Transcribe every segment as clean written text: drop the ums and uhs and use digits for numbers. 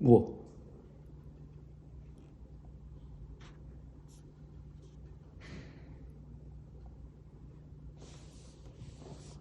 뭐?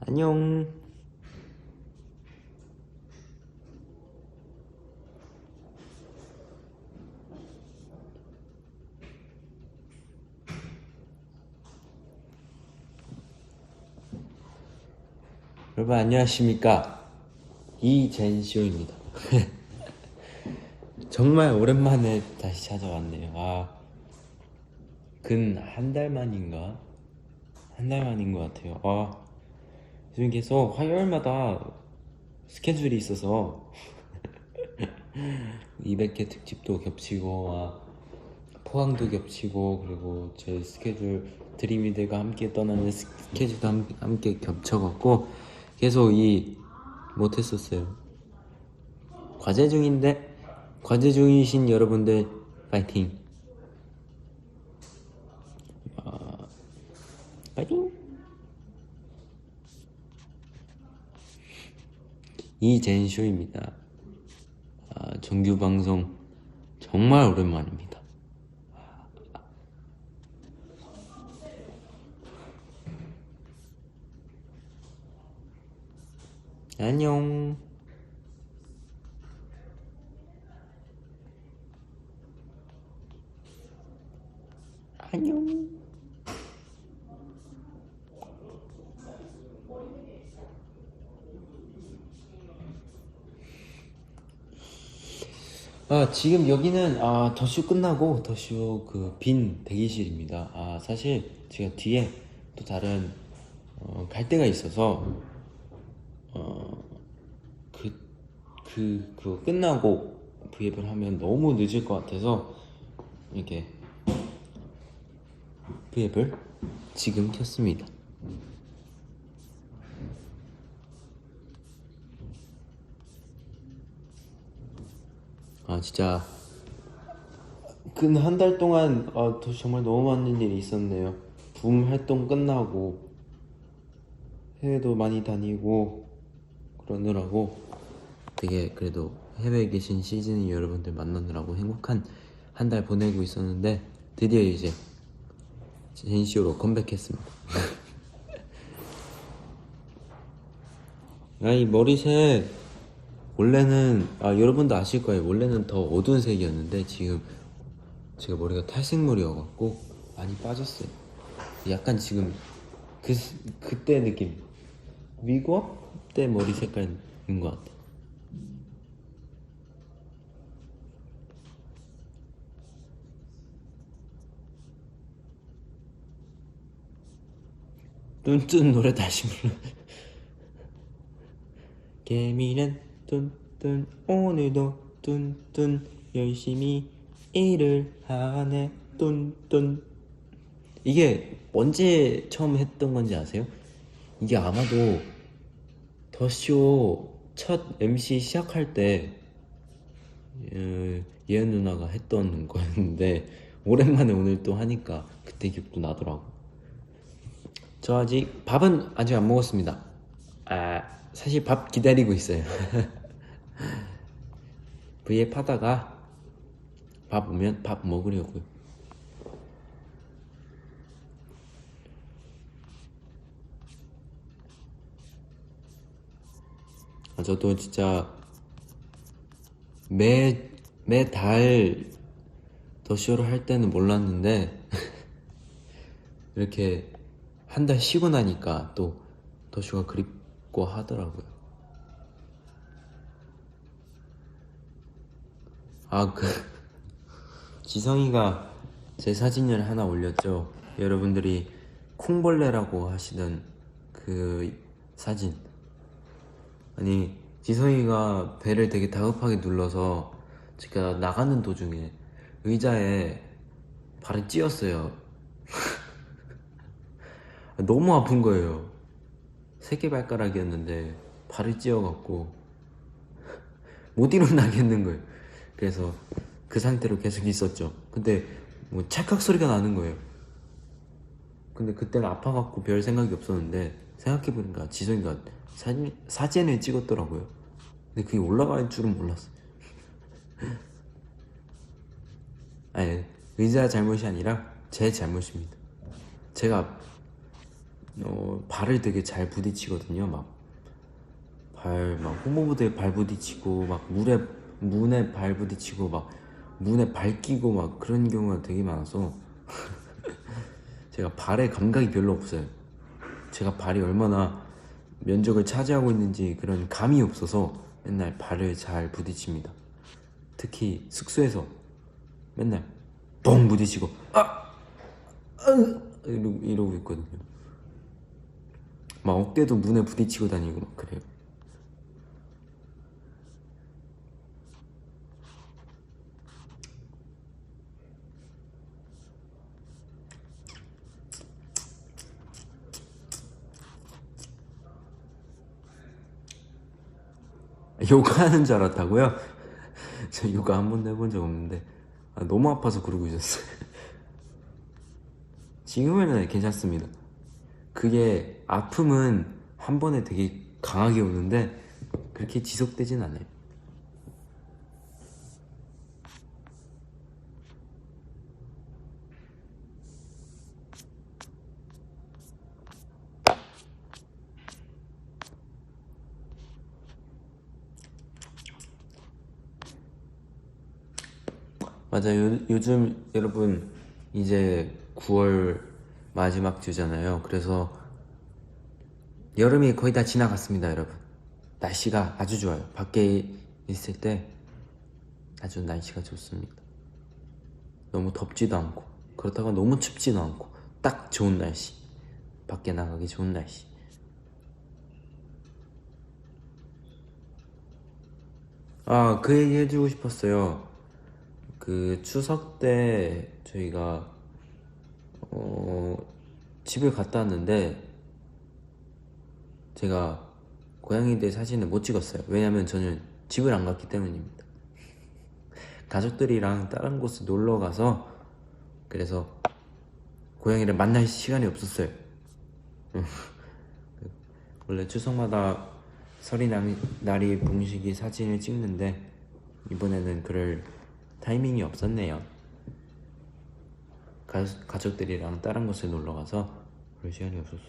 안녕. 여러분 안녕하십니까? 이젠쇼입니다. 정말 오랜만에 다시 찾아왔네요. 근 한 달 만인가? 한 달 만인 것 같아요. 요즘 계속 화요일마다 스케줄이 있어서 200회 특집도 겹치고 포항도 겹치고 그리고 제 스케줄 드림이들과 함께 떠나는 스케줄도 함께 겹쳐갖고 계속 못했었어요. 과제 중이신 여러분들 파이팅. 파이팅. 이젠쇼입니다. 정규 방송 정말 오랜만입니다. 안녕. 안녕. 지금 여기는 더쇼 끝나고 더쇼 그 빈 대기실입니다. 사실 제가 뒤에 또 다른 갈 데가 있어서 그거 끝나고 브이앱을 하면 너무 늦을 것 같아서 이렇게 브이앱을 지금 켰습니다. 진짜 근 한 달 동안 정말 너무 많은 일이 있었네요. 붐 활동 끝나고 해외도 많이 다니고 그러느라고 되게 그래도 해외에 계신 시즈니 여러분들 만나느라고 행복한 한 달 보내고 있었는데 드디어 이제 젠쇼로 컴백했습니다. 이 머리색 원래는 여러분도 아실 거예요. 원래는 더 어두운 색이었는데 지금 제가 머리가 탈색머리여갖고 많이 빠졌어요. 약간 지금 그때 느낌, 위고업 때 머리 색깔인 것 같아. 뚠뚠 노래 다시 불러. 개미는 뚠뚠 오늘도 뚠뚠 열심히 일을 하네 뚠뚠. 이게 언제 처음 했던 건지 아세요? 이게 아마도 더쇼 첫 MC 시작할 때 예은 누나가 했던 거였는데 오랜만에 오늘 또 하니까 그때 기억도 나더라고. 저 밥은 아직 안 먹었습니다. 사실 밥 기다리고 있어요. 브이앱 하다가 밥 오면 밥 먹으려고요. 저도 진짜 매달 더쇼를 할 때는 몰랐는데 이렇게 한 달 쉬고 나니까 또 더쇼가 그립고 하더라고요. 지성이가 제 사진을 하나 올렸죠. 여러분들이 콩벌레라고 하시던 그 사진. 아니 지성이가 배를 되게 다급하게 눌러서 제가 나가는 도중에 의자에 발을 찧었어요. 너무 아픈 거예요. 세 개 발가락이었는데 발을 찧어갖고 못 일어나겠는 거예요. 그래서 그 상태로 계속 있었죠. 근데 뭐 찰칵 소리가 나는 거예요. 근데 그때는 아파갖고 별 생각이 없었는데 생각해보니까 지성이가 사진을 찍었더라고요. 근데 그게 올라갈 줄은 몰랐어요. 아니, 의자 잘못이 아니라 제 잘못입니다. 제가 발을 되게 잘 부딪히거든요. 막 호모보드에 발 부딪히고, 막 문에 발 부딪히고, 막 문에 발 끼고, 막 그런 경우가 되게 많아서 제가 발에 감각이 별로 없어요. 제가 발이 얼마나 면적을 차지하고 있는지 그런 감이 없어서 맨날 발을 잘 부딪힙니다. 특히 숙소에서 맨날 뻥 부딪히고 이러고 있거든요. 막 어깨도 문에 부딪히고 다니고 막 그래요. 요가하는 줄 알았다고요? 저 요가 한 번도 해본 적 없는데 너무 아파서 그러고 있었어요. 지금은 괜찮습니다. 그게 아픔은 한 번에 되게 강하게 오는데 그렇게 지속되진 않아요. 맞아요. 요즘 여러분 이제 9월 마지막 주잖아요. 그래서 여름이 거의 다 지나갔습니다, 여러분. 날씨가 아주 좋아요. 밖에 있을 때 아주 날씨가 좋습니다. 너무 덥지도 않고 그렇다고 너무 춥지도 않고 딱 좋은 날씨. 밖에 나가기 좋은 날씨. 그 얘기 해주고 싶었어요. 그 추석 때 저희가 집을 갔다 왔는데 제가 고양이들 사진을 못 찍었어요. 왜냐면 저는 집을 안 갔기 때문입니다. 가족들이랑 다른 곳에 놀러 가서 그래서 고양이를 만날 시간이 없었어요. 원래 추석마다 서리나리 봉식이 사진을 찍는데 이번에는 그럴 타이밍이 없었네요. 가족들이랑 다른 곳에 놀러 가서 그럴 시간이 없었어.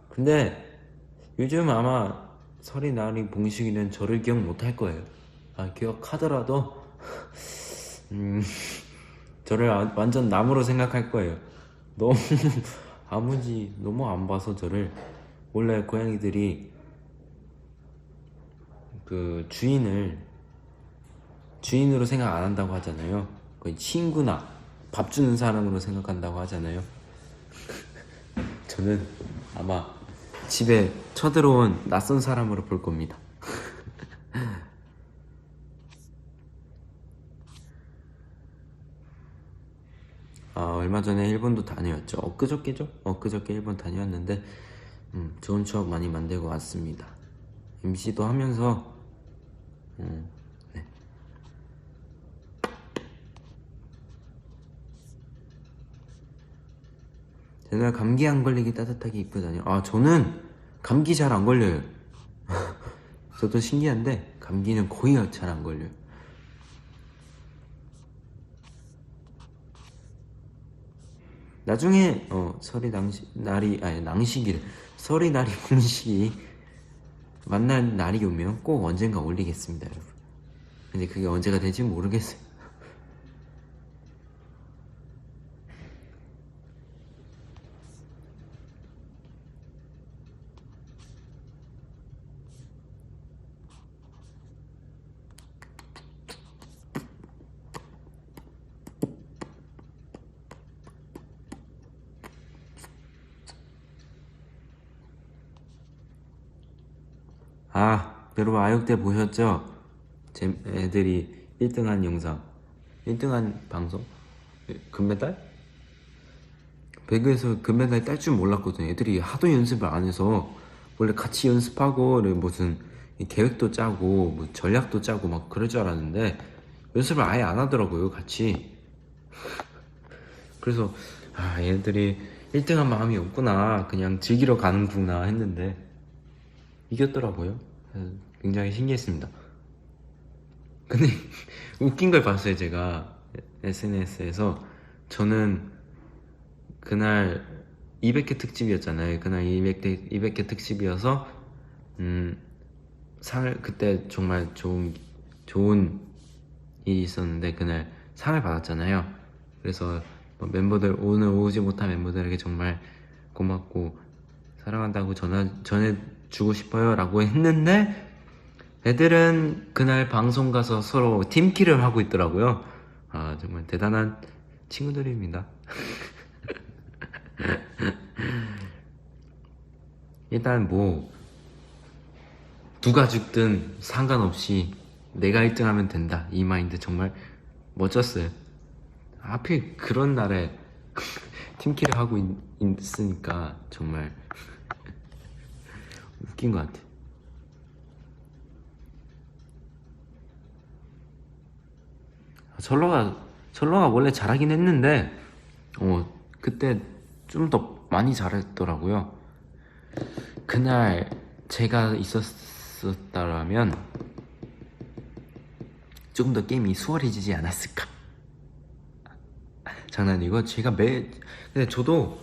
근데 요즘 아마 서리나리 봉식이는 저를 기억 못할 거예요. 기억하더라도 저를 완전 남으로 생각할 거예요. 너무 너무 안 봐서 저를. 원래 고양이들이 그 주인으로 생각 안 한다고 하잖아요. 거의 친구나 밥 주는 사람으로 생각한다고 하잖아요. 저는 아마 집에 쳐들어온 낯선 사람으로 볼 겁니다. 얼마 전에 일본도 다녀왔죠. 엊그저께죠? 엊그저께 일본 다녀왔는데 좋은 추억 많이 만들고 왔습니다. MC도 하면서 네. 제가 감기 안 걸리게 따뜻하게 입고 다녀. 저는 감기 잘 안 걸려요. 저도 신기한데 감기는 거의 잘 안 걸려요. 나중에 서리나리 봉식이 만날 날이 오면 꼭 언젠가 올리겠습니다, 여러분. 근데 그게 언제가 될지 모르겠어요. 여러분 아역대 보셨죠? 제 애들이 1등한 영상, 1등한 방송? 금메달? 배구에서 금메달 딸 줄 몰랐거든요. 애들이 하도 연습을 안 해서 원래 같이 연습하고 무슨 계획도 짜고 뭐 전략도 짜고 막 그럴 줄 알았는데 연습을 아예 안 하더라고요, 같이. 그래서 얘들이 1등한 마음이 없구나, 그냥 즐기러 가는구나 했는데 이겼더라고요. 굉장히 신기했습니다. 근데 웃긴 걸 봤어요. 제가 SNS에서. 저는 그날 200회 특집이었잖아요. 그날 200회 특집이어서 상을, 그때 정말 좋은 일이 있었는데 그날 상을 받았잖아요. 그래서 뭐 멤버들, 오늘 오지 못한 멤버들에게 정말 고맙고 사랑한다고 전해주고 싶어요 라고 했는데, 애들은 그날 방송 가서 서로 팀킬을 하고 있더라고요. 아, 정말 대단한 친구들입니다. 일단 뭐 누가 죽든 상관없이 내가 1등하면 된다, 이 마인드 정말 멋졌어요. 하필 그런 날에 팀킬을 하고 있으니까 정말 웃긴 것 같아. 철러가 원래 잘하긴 했는데 그때 좀 더 많이 잘했더라고요. 그날 제가 있었다라면 조금 더 게임이 수월해지지 않았을까. 장난이고, 근데 저도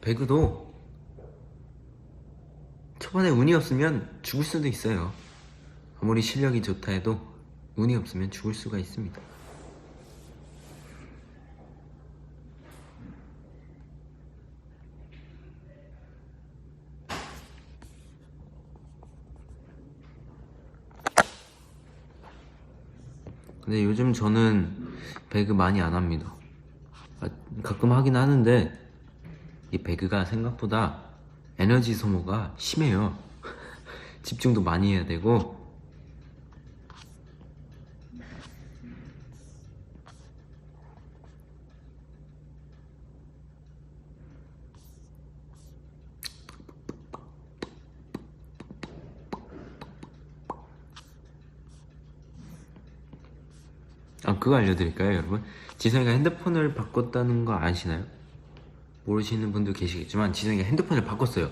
배그도 초반에 운이 없으면 죽을 수도 있어요. 아무리 실력이 좋다 해도 운이 없으면 죽을 수가 있습니다. 근데 요즘 저는 배그 많이 안 합니다. 가끔 하긴 하는데 이 배그가 생각보다 에너지 소모가 심해요. 집중도 많이 해야 되고. 그거 알려드릴까요, 여러분? 지성이가 핸드폰을 바꿨다는 거 아시나요? 모르시는 분도 계시겠지만 지성이가 핸드폰을 바꿨어요.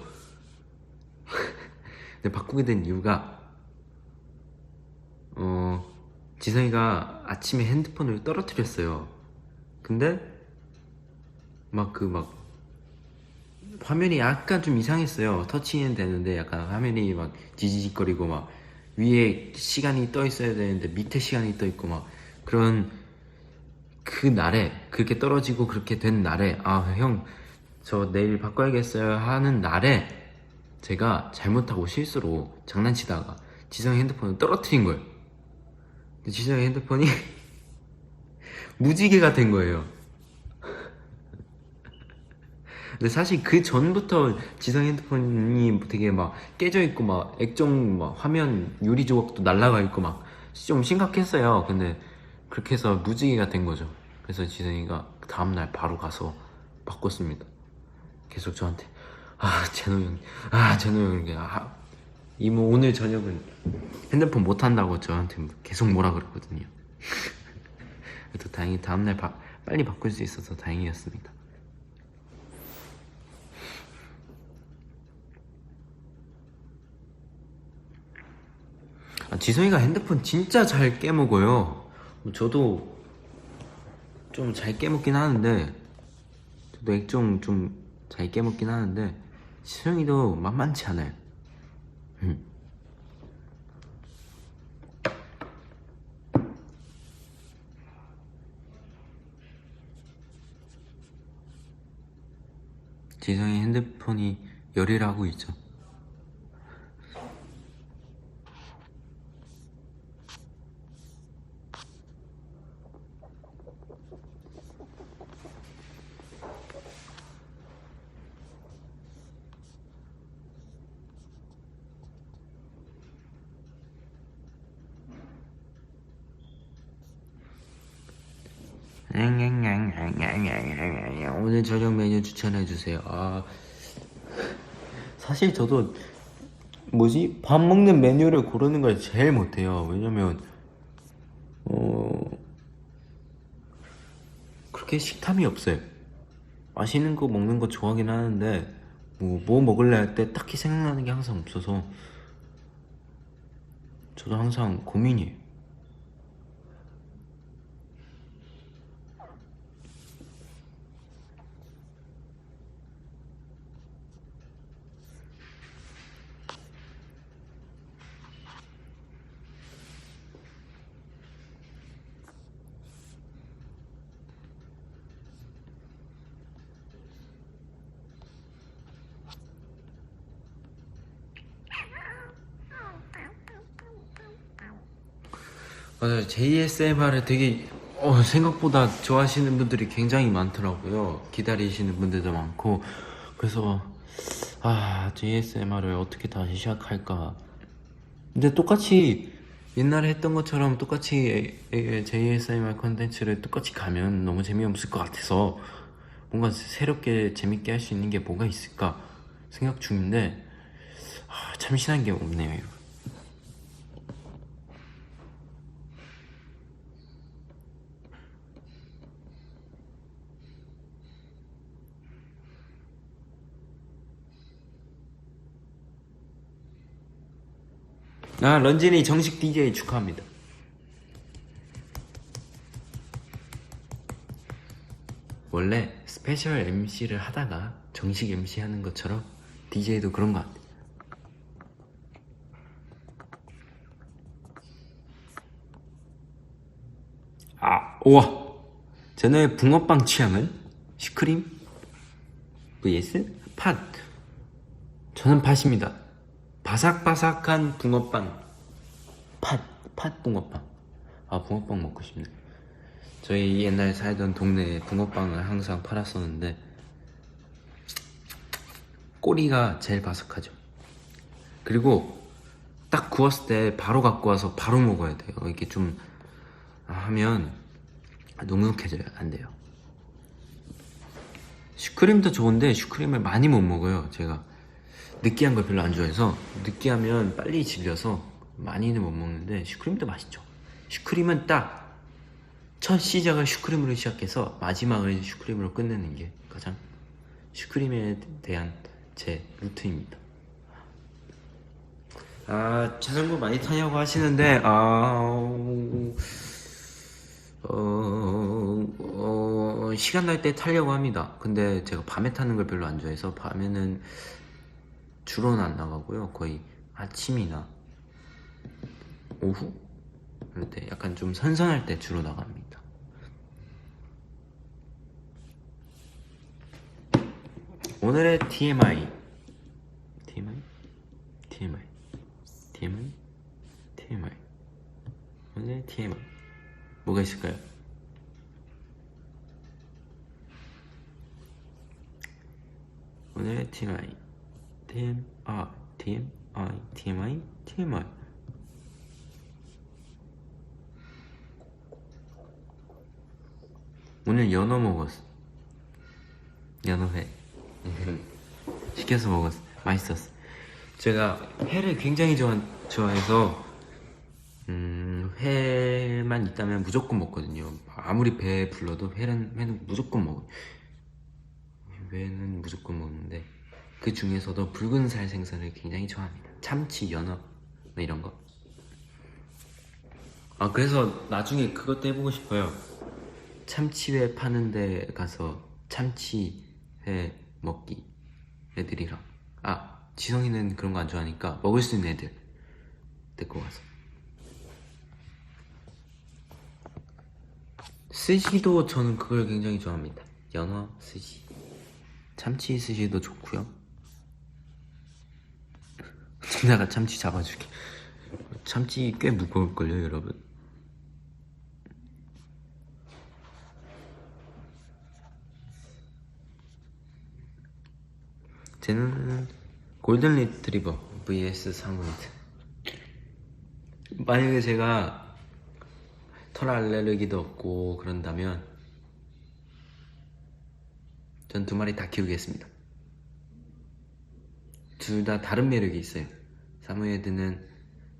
근데 바꾸게 된 이유가 지성이가 아침에 핸드폰을 떨어뜨렸어요. 근데 화면이 약간 좀 이상했어요. 터치는 되는데 약간 화면이 막 지지직거리고, 막 위에 시간이 떠 있어야 되는데 밑에 시간이 떠 있고, 막 그런, 그 날에 그렇게 떨어지고 그렇게 된 날에 형 저 내일 바꿔야겠어요 하는 날에 제가 잘못하고 실수로 장난치다가 지성이 핸드폰을 떨어뜨린 거예요. 근데 지성이 핸드폰이 무지개가 된 거예요. 근데 사실 그 전부터 지성 핸드폰이 되게 막 깨져 있고, 막 액정, 막 화면 유리 조각도 날라가 있고 막 좀 심각했어요. 근데 그렇게 해서 무지개가 된 거죠. 그래서 지성이가 다음날 바로 가서 바꿨습니다. 계속 저한테 제노 형 이렇게 이모 오늘 저녁은 핸드폰 못 한다고 저한테 계속 뭐라 그랬거든요. 그래도 다행히 다음날 빨리 바꿀 수 있어서 다행이었습니다. 지성이가 핸드폰 진짜 잘 깨먹어요. 저도 좀 잘 깨먹긴 하는데, 저도 액정 좀 잘 깨먹긴 하는데 지성이도 만만치 않아요. 지성이 핸드폰이 열일하고 있죠. 오늘 저녁 메뉴 추천해주세요. 사실 저도 밥 먹는 메뉴를 고르는 걸 제일 못해요. 왜냐면 그렇게 식탐이 없어요. 맛있는 거 먹는 거 좋아하긴 하는데 뭐 먹을래 할 때 딱히 생각나는 게 항상 없어서 저도 항상 고민이에요. 맞아요. JSMR을 되게 생각보다 좋아하시는 분들이 굉장히 많더라고요. 기다리시는 분들도 많고. 그래서 JSMR을 어떻게 다시 시작할까. 근데 똑같이 옛날에 했던 것처럼 똑같이 JSMR 컨텐츠를 똑같이 가면 너무 재미없을 것 같아서 뭔가 새롭게 재밌게 할 수 있는 게 뭐가 있을까 생각 중인데 참신한 게 없네요. 이거. 런쥔이 정식 DJ 축하합니다. 원래 스페셜 MC를 하다가 정식 MC 하는 것처럼 DJ도 그런 것 같아. 우와! 제너의 붕어빵 취향은? 슈크림? vs 팥. 저는 팥입니다. 바삭바삭한 붕어빵. 팥 붕어빵. 붕어빵 먹고 싶네. 저희 옛날 살던 동네에 붕어빵을 항상 팔았었는데 꼬리가 제일 바삭하죠. 그리고 딱 구웠을 때 바로 갖고 와서 바로 먹어야 돼요. 이게 좀 하면 눅눅해져요. 안 돼요. 슈크림도 좋은데 슈크림을 많이 못 먹어요. 제가 느끼한 걸 별로 안 좋아해서 느끼하면 빨리 질려서 많이는 못 먹는데 슈크림도 맛있죠. 슈크림은 딱 첫 시작을 슈크림으로 시작해서 마지막을 슈크림으로 끝내는 게 가장 슈크림에 대한 제 루트입니다. 자전거 많이 타냐고 하시는데 시간 날 때 타려고 합니다. 근데 제가 밤에 타는 걸 별로 안 좋아해서 밤에는 주로는 안 나가고요. 거의 아침이나 오후? 그럴 때 약간 좀 선선할 때 주로 나갑니다. 오늘의 TMI 오늘의 TMI 뭐가 있을까요? 오늘의 TMI 오늘 연어 먹었어. 연어회 시켜서 먹었어. 맛있었어. 제가 회를 굉장히 좋아해서 회만 있다면 무조건 먹거든요. 아무리 배 불러도 회는 무조건 먹어요. 회는 무조건 먹는데 그 중에서도 붉은살 생선을 굉장히 좋아합니다. 참치, 연어 뭐 이런 거. 그래서 나중에 그것도 해보고 싶어요. 참치회 파는 데 가서 참치회 먹기. 애들이랑 지성이는 그런 거 안 좋아하니까 먹을 수 있는 애들 데리고 가서. 스시도 저는 그걸 굉장히 좋아합니다. 연어 스시, 참치 스시도 좋고요. 내가 참치 잡아줄게. 참치 꽤 무거울걸요, 여러분. 쟤는 골든 리트리버 vs 사모예드. 만약에 제가 털 알레르기도 없고 그런다면 전 두 마리 다 키우겠습니다. 둘 다 다른 매력이 있어요. 사모예드는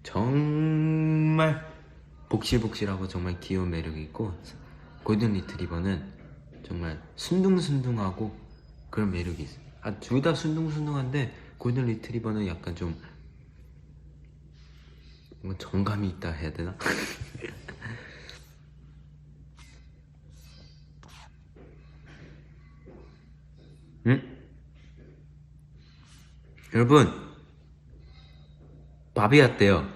정말 복실복실하고 정말 귀여운 매력이 있고 골든 리트리버는 정말 순둥순둥하고 그런 매력이 있어요. 둘 다 순둥순둥한데 골든 리트리버는 약간 좀 뭐 정감이 있다 해야 되나? 응? 여러분, 밥이 왔대요.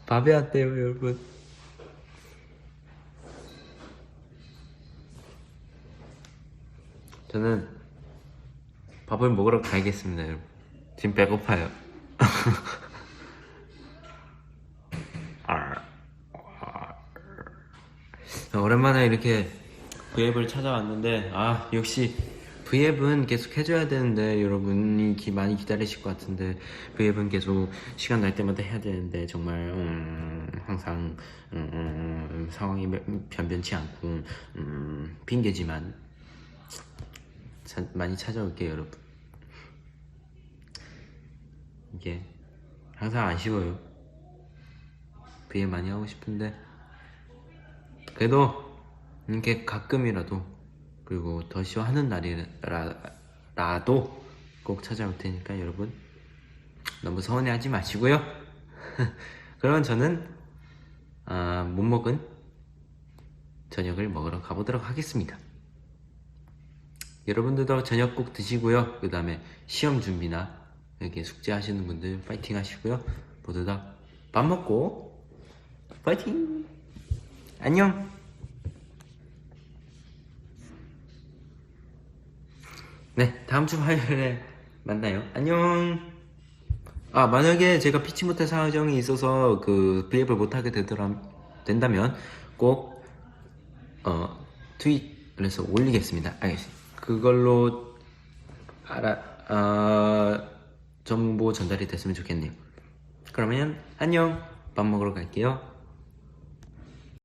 밥이 왔대요, 여러분. 저는 밥을 먹으러 가야겠습니다, 여러분. 지금 배고파요. 오랜만에 이렇게 V앱을 찾아왔는데, 역시 V앱은 계속 해줘야 되는데, 여러분이 많이 기다리실 것 같은데, V앱은 계속 시간 날 때마다 해야 되는데, 정말 항상 상황이 변변치 않고 핑계지만 많이 찾아올게요, 여러분. 이게 항상 아쉬워요. V앱 많이 하고 싶은데, 그래도 이렇게 가끔이라도, 그리고 더 쉬워하는 날이라도 꼭 찾아올 테니까 여러분 너무 서운해하지 마시고요. 그러면 저는 못 먹은 저녁을 먹으러 가보도록 하겠습니다. 여러분들도 저녁 꼭 드시고요. 그 다음에 시험 준비나 이렇게 숙제 하시는 분들 파이팅 하시고요. 모두 다 밥 먹고 파이팅! 안녕! 네, 다음 주 화요일에 만나요. 안녕! 만약에 제가 피치 못할 사정이 있어서 그 V앱을 못하게 된다면 꼭 트윗에서 올리겠습니다. 알겠습니다. 그걸로 정보 전달이 됐으면 좋겠네요. 그러면 안녕! 밥 먹으러 갈게요.